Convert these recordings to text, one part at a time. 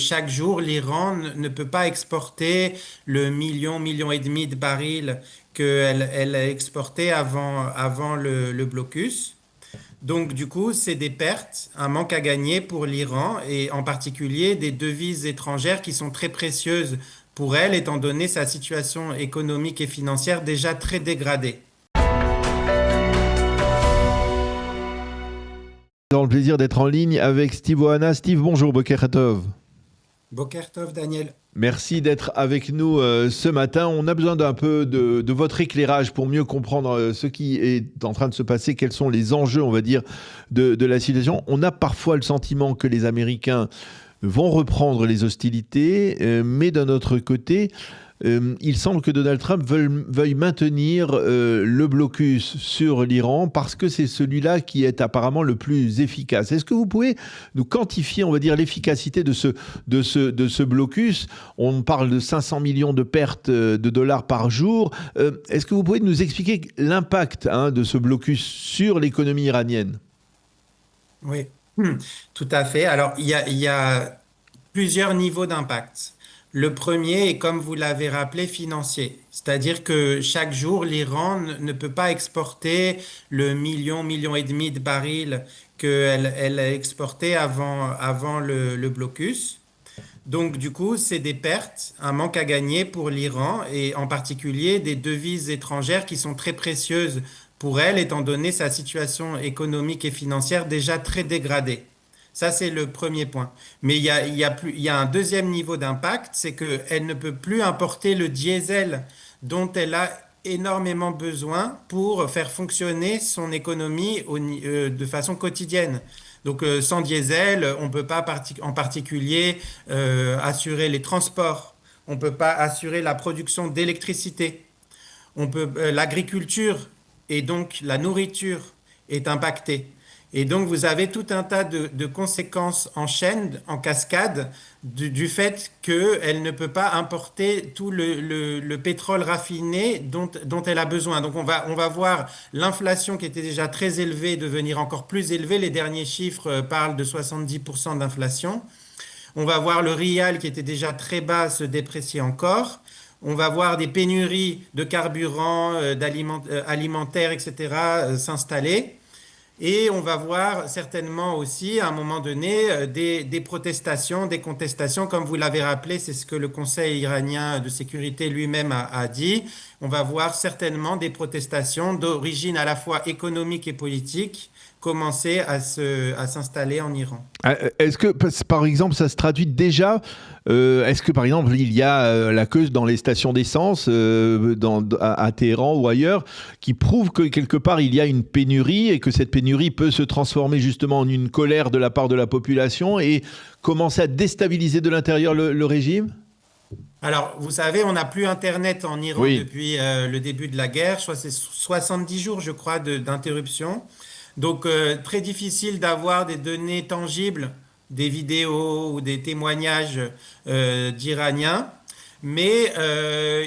chaque jour, l'Iran ne peut pas exporter le million et demi de barils qu'elle a exporté avant le blocus. Donc, du coup, c'est des pertes, un manque à gagner pour l'Iran et en particulier des devises étrangères qui sont très précieuses pour elle, étant donné sa situation économique et financière déjà très dégradée. Dans le plaisir d'être en ligne avec Steve Ohana. Steve, bonjour, Boker Tov. Boker Tov, Daniel. Merci d'être avec nous ce matin. On a besoin d'un peu de votre éclairage pour mieux comprendre ce qui est en train de se passer, quels sont les enjeux, on va dire, de la situation. On a parfois le sentiment que les Américains vont reprendre les hostilités, mais d'un autre côté, il semble que Donald Trump veuille maintenir le blocus sur l'Iran parce que c'est celui-là qui est apparemment le plus efficace. Est-ce que vous pouvez nous quantifier, on va dire, l'efficacité de ce blocus? On parle de 500 millions de pertes de dollars par jour. Est-ce que vous pouvez nous expliquer l'impact de ce blocus sur l'économie iranienne? Oui, tout à fait. Alors, il y a plusieurs niveaux d'impact. Le premier est, comme vous l'avez rappelé, financier. C'est-à-dire que chaque jour, l'Iran ne peut pas exporter le million et demi de barils qu'elle a exporté avant le blocus. Donc, du coup, c'est des pertes, un manque à gagner pour l'Iran et en particulier des devises étrangères qui sont très précieuses pour elle, étant donné sa situation économique et financière déjà très dégradée. Ça, c'est le premier point. Mais il y a un deuxième niveau d'impact, c'est qu'elle ne peut plus importer le diesel dont elle a énormément besoin pour faire fonctionner son économie de façon quotidienne. Donc, sans diesel, on ne peut pas en particulier assurer les transports, on ne peut pas assurer la production d'électricité, l'agriculture et donc la nourriture est impactée. Et donc, vous avez tout un tas de conséquences en chaîne, en cascade, du fait qu'elle ne peut pas importer tout le pétrole raffiné dont elle a besoin. Donc, on va voir l'inflation qui était déjà très élevée devenir encore plus élevée. Les derniers chiffres parlent de 70% d'inflation. On va voir le rial qui était déjà très bas se déprécier encore. On va voir des pénuries de carburant, alimentaires, etc. S'installer. Et on va voir certainement aussi, à un moment donné, des protestations, des contestations, comme vous l'avez rappelé, c'est ce que le Conseil iranien de sécurité lui-même a dit. On va voir certainement des protestations d'origine à la fois économique et politique commencer à s'installer en Iran. Est-ce que, par exemple, ça se traduit déjà est-ce que, par exemple, il y a la queue dans les stations d'essence à Téhéran ou ailleurs qui prouve que, quelque part, il y a une pénurie et que cette pénurie peut se transformer justement en une colère de la part de la population et commencer à déstabiliser de l'intérieur le régime? Alors, vous savez, on n'a plus Internet en Iran Oui. depuis le début de la guerre. Je crois que c'est 70 jours, je crois, d'interruption. Donc, très difficile d'avoir des données tangibles, des vidéos ou des témoignages d'Iraniens. Mais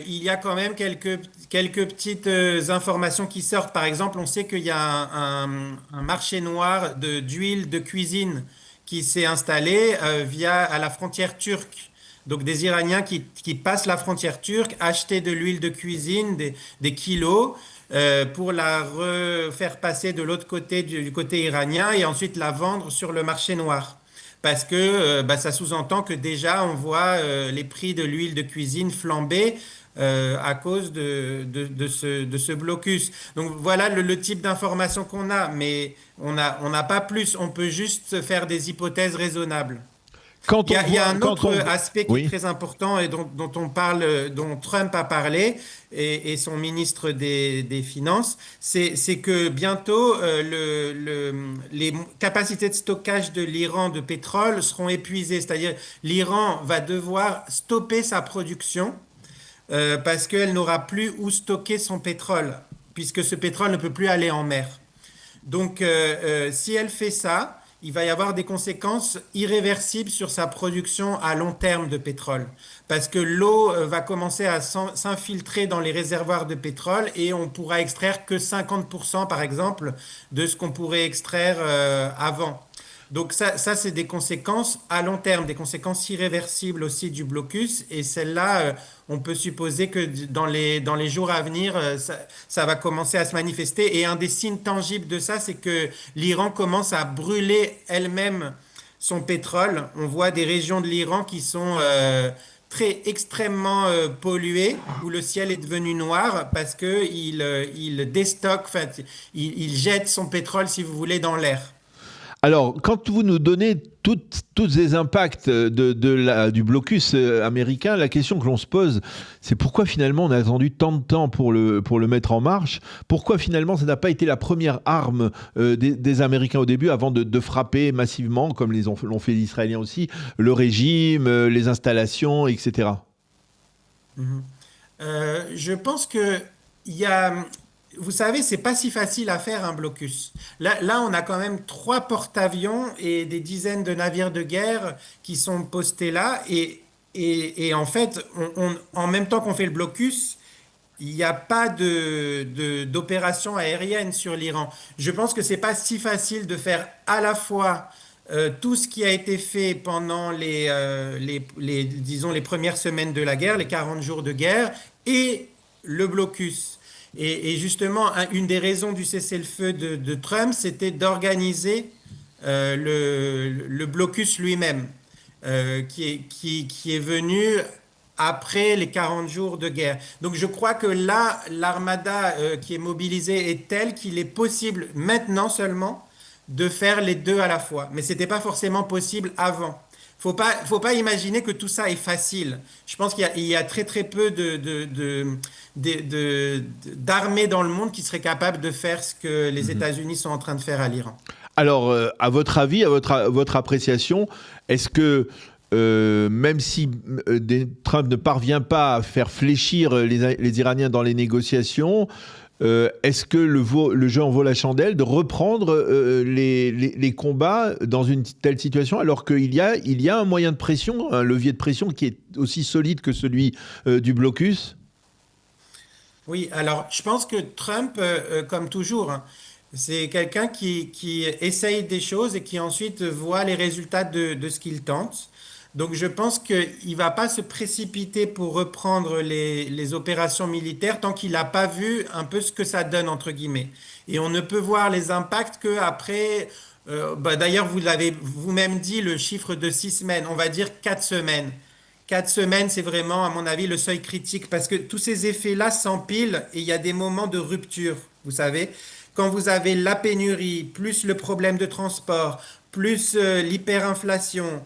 il y a quand même quelques petites informations qui sortent. Par exemple, on sait qu'il y a un marché noir d'huile de cuisine qui s'est installé à la frontière turque. Donc des Iraniens qui passent la frontière turque, acheter de l'huile de cuisine, des kilos, pour la refaire passer de l'autre côté, du côté iranien, et ensuite la vendre sur le marché noir. Parce que ça sous-entend que déjà on voit les prix de l'huile de cuisine flamber à cause de ce blocus. Donc voilà le type d'information qu'on a, mais on n'a pas plus, on peut juste faire des hypothèses raisonnables. Quand on Il y a voit, un quand autre on... aspect qui est Oui. très important et dont on parle, dont Trump a parlé et son ministre des Finances, c'est que bientôt les capacités de stockage de l'Iran de pétrole seront épuisées. C'est-à-dire l'Iran va devoir stopper sa production parce qu'elle n'aura plus où stocker son pétrole, puisque ce pétrole ne peut plus aller en mer. Donc, si elle fait ça, il va y avoir des conséquences irréversibles sur sa production à long terme de pétrole. Parce que l'eau va commencer à s'infiltrer dans les réservoirs de pétrole et on pourra extraire que 50%, par exemple, de ce qu'on pourrait extraire avant. Donc ça c'est des conséquences à long terme, des conséquences irréversibles aussi du blocus. Et celles-là, on peut supposer que dans les jours à venir, ça va commencer à se manifester. Et un des signes tangibles de ça, c'est que l'Iran commence à brûler elle-même son pétrole. On voit des régions de l'Iran qui sont très extrêmement polluées, où le ciel est devenu noir parce que il déstocke, enfin, il jette son pétrole, si vous voulez, dans l'air. Alors, quand vous nous donnez tous les impacts du blocus américain, la question que l'on se pose, c'est pourquoi finalement on a attendu tant de temps pour le mettre en marche? Pourquoi finalement ça n'a pas été la première arme des Américains au début avant de frapper massivement, comme l'ont fait les Israéliens aussi, le régime, les installations, etc. Mhm. Je pense que il y a, vous savez, c'est pas si facile à faire un blocus. Là, on a quand même trois porte-avions et des dizaines de navires de guerre qui sont postés là. Et en fait, en même temps qu'on fait le blocus, il n'y a pas d'opération aérienne sur l'Iran. Je pense que c'est pas si facile de faire à la fois tout ce qui a été fait pendant disons, les premières semaines de la guerre, les 40 jours de guerre, et le blocus. Et justement, une des raisons du cessez-le-feu de Trump, c'était d'organiser le blocus lui-même, qui est venu après les 40 jours de guerre. Donc je crois que là, l'armada qui est mobilisée est telle qu'il est possible maintenant seulement de faire les deux à la fois. Mais ce n'était pas forcément possible avant. Faut pas imaginer que tout ça est facile. Je pense il y a très très peu d'armées dans le monde qui seraient capables de faire ce que les Mhm. États-Unis sont en train de faire à l'Iran. Alors, à votre avis, votre appréciation, est-ce que même si Trump ne parvient pas à faire fléchir les Iraniens dans les négociations, est-ce que le jeu en vaut la chandelle de reprendre les combats dans une telle situation alors il y a un moyen de pression, un levier de pression qui est aussi solide que celui du blocus? Oui, alors je pense que Trump, comme toujours, hein, c'est quelqu'un qui essaye des choses et qui ensuite voit les résultats de ce qu'il tente. Donc je pense qu'il ne va pas se précipiter pour reprendre les opérations militaires tant qu'il n'a pas vu un peu ce que ça donne, entre guillemets. Et on ne peut voir les impacts qu'après, bah, d'ailleurs vous l'avez vous-même dit, le chiffre de 6 semaines, on va dire 4 semaines. 4 semaines, c'est vraiment, à mon avis, le seuil critique parce que tous ces effets-là s'empilent et il y a des moments de rupture, vous savez. Quand vous avez la pénurie, plus le problème de transport, plus l'hyperinflation,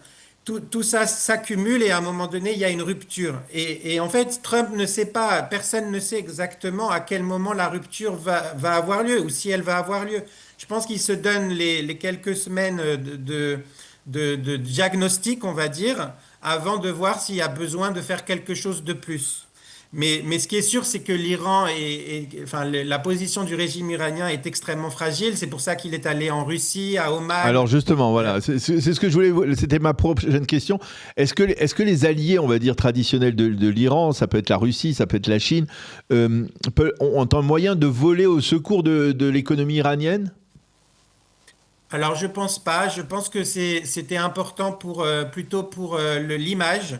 tout ça s'accumule et à un moment donné, il y a une rupture. Et en fait, Trump ne sait pas, personne ne sait exactement à quel moment la rupture va avoir lieu ou si elle va avoir lieu. Je pense qu'il se donne les quelques semaines de diagnostic, on va dire, avant de voir s'il y a besoin de faire quelque chose de plus. Mais ce qui est sûr, c'est que enfin, la position du régime iranien est extrêmement fragile. C'est pour ça qu'il est allé en Russie, à Alors Oman. justement, voilà, c'est ce que je voulais, c'était ma prochaine question. Est-ce que les alliés, on va dire, traditionnels de l'Iran, ça peut être la Russie, ça peut être la Chine, ont un moyen de voler au secours de l'économie iranienne? Alors, je pense pas. Je pense que c'était important plutôt pour l'image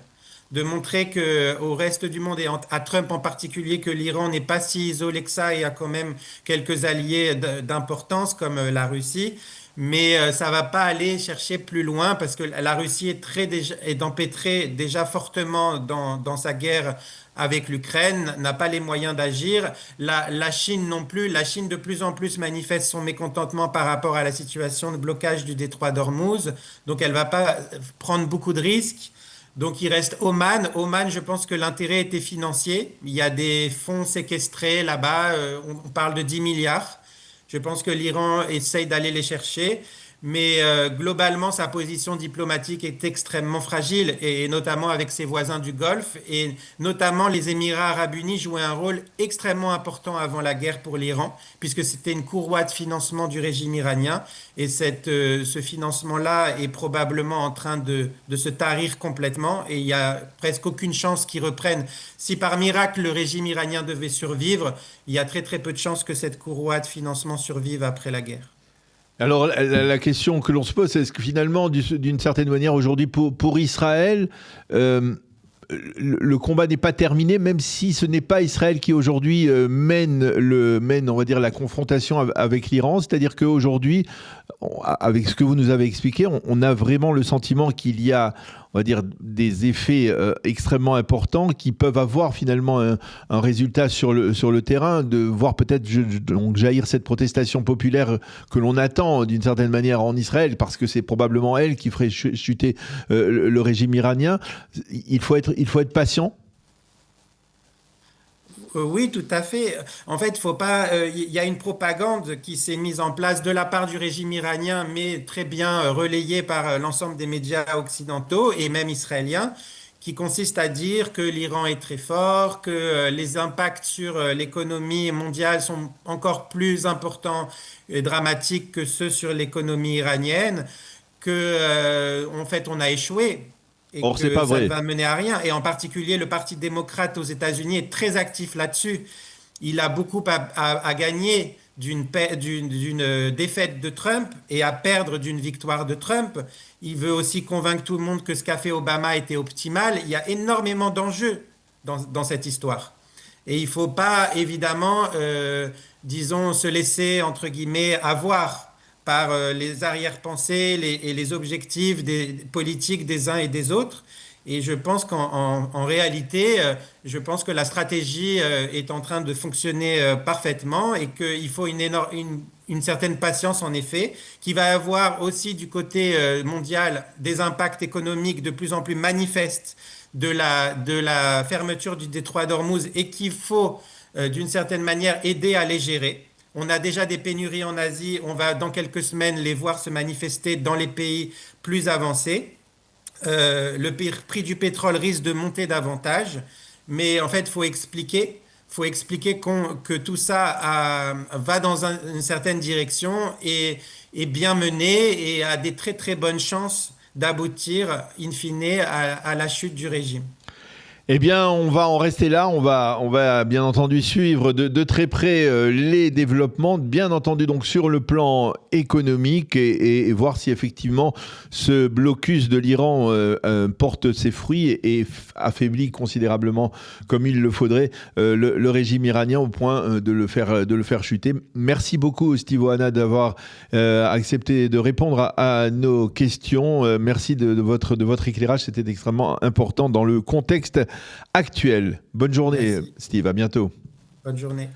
de montrer que au reste du monde et à Trump en particulier que l'Iran n'est pas si isolé que ça et a quand même quelques alliés d'importance comme la Russie. Mais ça va pas aller chercher plus loin parce que la Russie est empêtrée déjà fortement dans sa guerre avec l'Ukraine, n'a pas les moyens d'agir. La Chine non plus. La Chine de plus en plus manifeste son mécontentement par rapport à la situation de blocage du détroit d'Ormuz. Donc elle va pas prendre beaucoup de risques. Donc il reste Oman. Oman, je pense que l'intérêt était financier. Il y a des fonds séquestrés là-bas. On parle de 10 milliards. Je pense que l'Iran essaye d'aller les chercher. Mais globalement, sa position diplomatique est extrêmement fragile, et notamment avec ses voisins du Golfe. Et notamment, les Émirats arabes unis jouaient un rôle extrêmement important avant la guerre pour l'Iran, puisque c'était une courroie de financement du régime iranien. Et ce financement-là est probablement en train de se tarir complètement. Et il n'y a presque aucune chance qu'il reprenne. Si par miracle le régime iranien devait survivre, il y a très très peu de chances que cette courroie de financement survive après la guerre. Alors la question que l'on se pose, c'est est-ce que finalement, d'une certaine manière, aujourd'hui, pour Israël, le combat n'est pas terminé, même si ce n'est pas Israël qui aujourd'hui mène, on va dire, la confrontation avec l'Iran. C'est-à-dire qu'aujourd'hui, avec ce que vous nous avez expliqué, on a vraiment le sentiment qu'il y a, on va dire, des effets extrêmement importants qui peuvent avoir finalement un résultat sur le terrain, de voir peut-être donc jaillir cette protestation populaire que l'on attend d'une certaine manière en Israël, parce que c'est probablement elle qui ferait chuter le régime iranien. Il faut être patient. Oui, tout à fait. En fait, faut pas. Il y a une propagande qui s'est mise en place de la part du régime iranien, mais très bien relayée par l'ensemble des médias occidentaux et même israéliens, qui consiste à dire que l'Iran est très fort, que les impacts sur l'économie mondiale sont encore plus importants et dramatiques que ceux sur l'économie iranienne, que en fait on a échoué et Or, c'est que pas ça ne vrai. va mener à rien. Et en particulier, le Parti démocrate aux États-Unis est très actif là-dessus. Il a beaucoup à gagner d'une défaite de Trump et à perdre d'une victoire de Trump. Il veut aussi convaincre tout le monde que ce qu'a fait Obama était optimal. Il y a énormément d'enjeux dans cette histoire. Et il ne faut pas, évidemment, disons, se laisser, entre guillemets, avoir par les arrière-pensées et les objectifs politiques des uns et des autres. Et je pense qu'en réalité, je pense que la stratégie est en train de fonctionner parfaitement et qu'il faut une certaine patience, en effet, qui va avoir aussi du côté mondial des impacts économiques de plus en plus manifestes de la fermeture du détroit d'Ormuz et qu'il faut, d'une certaine manière, aider à les gérer. On a déjà des pénuries en Asie, on va dans quelques semaines les voir se manifester dans les pays plus avancés. Le prix du pétrole risque de monter davantage, mais en fait, il faut expliquer que tout ça va dans une certaine direction et est bien mené et a des très très bonnes chances d'aboutir, in fine, à la chute du régime. Eh bien, on va en rester là. On va bien entendu suivre de très près les développements, bien entendu donc sur le plan économique et voir si effectivement ce blocus de l'Iran porte ses fruits et affaiblit considérablement, comme il le faudrait, le régime iranien au point de le faire chuter. Merci beaucoup, Steve Ohana, d'avoir accepté de répondre à nos questions. Merci de votre éclairage. C'était extrêmement important dans le contexte actuel. Bonne journée, Merci. Steve. À bientôt. Bonne journée.